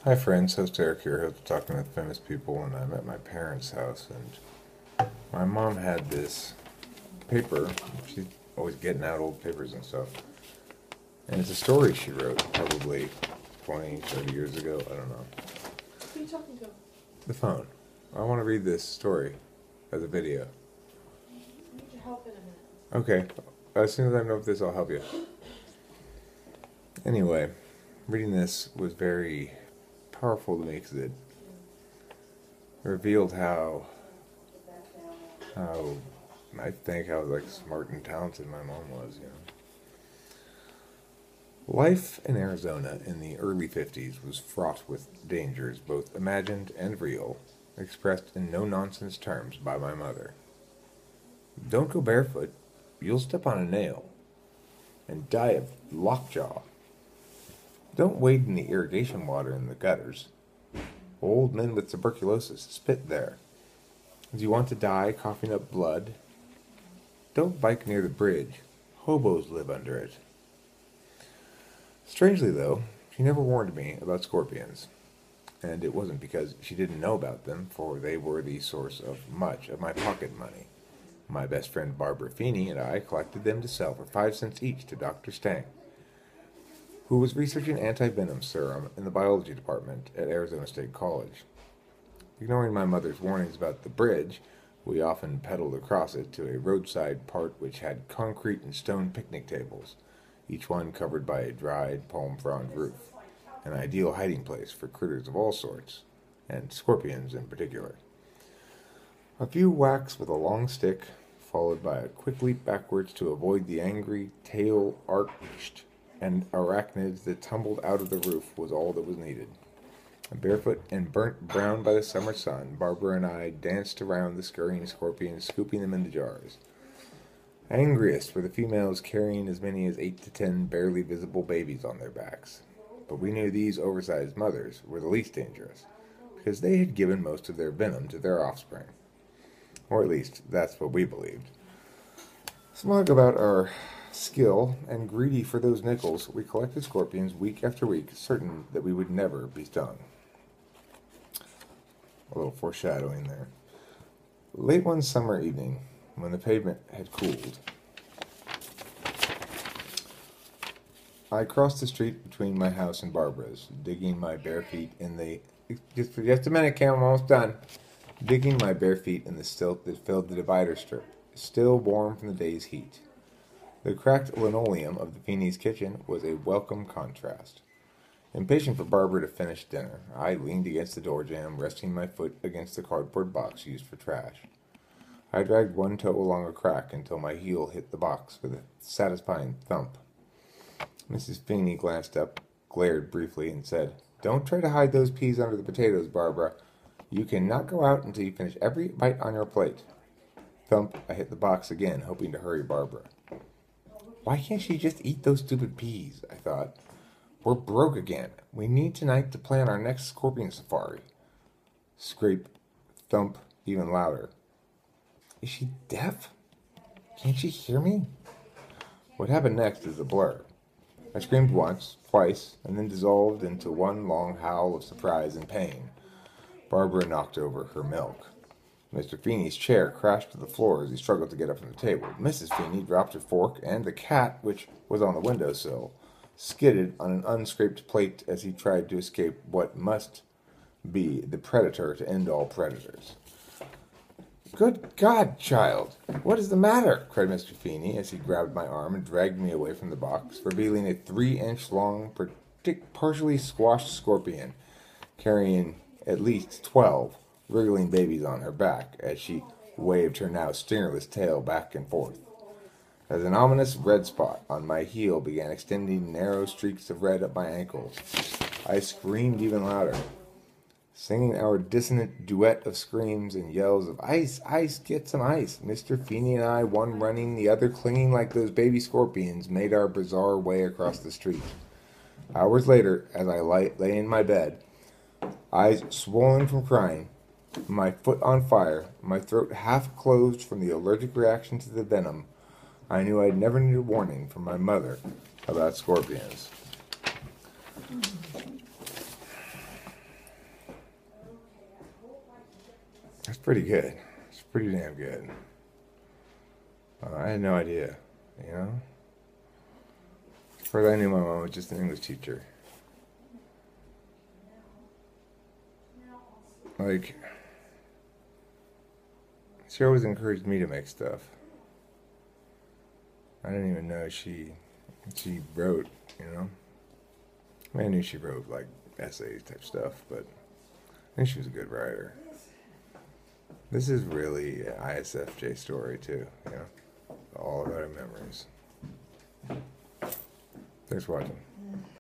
Hi friends, host Eric here, host of Talking with Famous People, and I'm at my parents' house, and my mom had this paper. She's always getting out old papers and stuff, and it's a story she wrote probably 20, 30 years ago, I don't know. Who are you talking to? The phone. I want to read this story as a video. I need your help in a minute. Okay, as soon as I know this, I'll help you. Anyway, reading this was very powerful to me because it revealed how how smart and talented my mom was, Life in Arizona in the early 50s was fraught with dangers, both imagined and real, expressed in no-nonsense terms by my mother. Don't go barefoot, you'll step on a nail and die of lockjaw. Don't wade in the irrigation water in the gutters. Old men with tuberculosis spit there. Do you want to die coughing up blood? Don't bike near the bridge. Hobos live under it. Strangely, though, she never warned me about scorpions. And it wasn't because she didn't know about them, for they were the source of much of my pocket money. My best friend Barbara Feeney and I collected them to sell for 5 cents each to Dr. Stang, who was researching anti-venom serum in the biology department at Arizona State College. Ignoring my mother's warnings about the bridge, we often pedaled across it to a roadside part which had concrete and stone picnic tables, each one covered by a dried, palm-frond roof, an ideal hiding place for critters of all sorts, and scorpions in particular. A few whacks with a long stick, followed by a quick leap backwards to avoid the angry, tail-arched and arachnids that tumbled out of the roof was all that was needed. Barefoot and burnt brown by the summer sun, Barbara and I danced around the scurrying scorpions, scooping them into jars. Angriest were the females carrying as many as 8 to 10 barely visible babies on their backs. But we knew these oversized mothers were the least dangerous, because they had given most of their venom to their offspring. Or at least, that's what we believed. Smug about our skill and greedy for those nickels, we collected scorpions week after week, certain that we would never be stung. A little foreshadowing there. Late one summer evening, when the pavement had cooled, I crossed the street between my house and Barbara's, digging my bare feet in the... Just a minute, Cam, I'm almost done. Digging my bare feet in the silt that filled the divider strip, still warm from the day's heat. The cracked linoleum of the Feeney's kitchen was a welcome contrast. Impatient for Barbara to finish dinner, I leaned against the door jamb, resting my foot against the cardboard box used for trash. I dragged one toe along a crack until my heel hit the box with a satisfying thump. Mrs. Feeney glanced up, glared briefly, and said, "Don't try to hide those peas under the potatoes, Barbara. You cannot go out until you finish every bite on your plate." Thump, I hit the box again, hoping to hurry Barbara. Why can't she just eat those stupid peas, I thought. We're broke again. We need tonight to plan our next scorpion safari. Scrape, thump, even louder. Is she deaf? Can't she hear me? What happened next is a blur. I screamed once, twice, and then dissolved into one long howl of surprise and pain. Barbara knocked over her milk. Mr. Feeney's chair crashed to the floor as he struggled to get up from the table. Mrs. Feeney dropped her fork, and the cat, which was on the windowsill, skidded on an unscraped plate as he tried to escape what must be the predator to end all predators. "Good God, child! What is the matter?" cried Mr. Feeney as he grabbed my arm and dragged me away from the box, revealing a 3-inch-long, partially squashed scorpion, carrying at least 12 wriggling babies on her back as she waved her now stingerless tail back and forth. As an ominous red spot on my heel began extending narrow streaks of red up my ankles, I screamed even louder, singing our dissonant duet of screams and yells of "Ice, ice, get some ice!" Mr. Feeney and I, one running, the other clinging like those baby scorpions, made our bizarre way across the street. Hours later, as I lay in my bed, eyes swollen from crying, my foot on fire, my throat half closed from the allergic reaction to the venom, I knew I'd never need a warning from my mother about scorpions. pretty good. It's pretty damn good. I had no idea, you know? First I knew my mom was just an English teacher. Like, she always encouraged me to make stuff. I didn't even know she wrote, you know? I mean, I knew she wrote, like, essays type stuff, but I think she was a good writer. This is really an ISFJ story, too, you know? All about our memories. Thanks for watching.